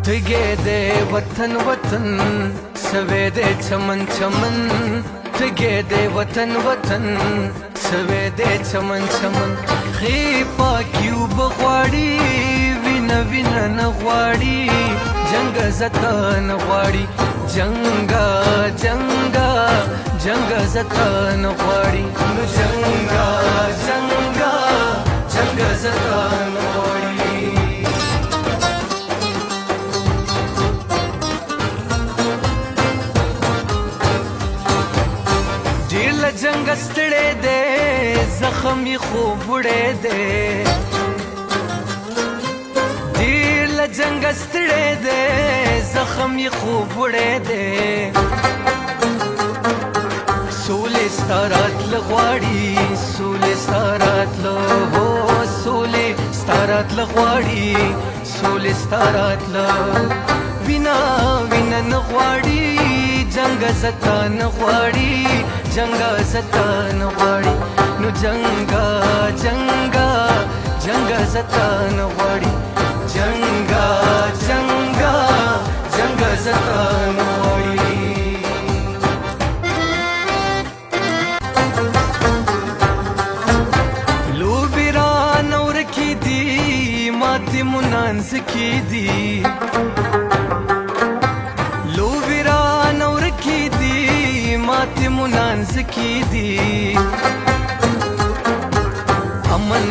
تگے دے وطن وطن سوے دے چمن چمن تگے دے وطن وطن سوے دے چمن چمن خی پاکیو بغواړي وینا وینا نغواړي جنگ زتا نغواړي جنگا جنگا جنگ زتا نغواړي جنگا جنگا جنگ زتا نغواړي جنگ ستړې دے زخم یې خوب وړې دے ډېر له جنگ ستړې دے زخم یې خوب وړې دے سولې ستا راتله غواړي سولې ستا راتله هو سولې ستا راتله غواړي سولې ستا راتله وینا وینا نه غواړي جنگ زتا نه غواړي جنگ زتا نه غواړي نو جنگا جنگا جنگ زتا نه غواړي جنگا جنگا جنگ زتا نه غواړي لوبې رانه ورکې دي ماتې مو نانځکې دي ماتې مو نانځکې دي امن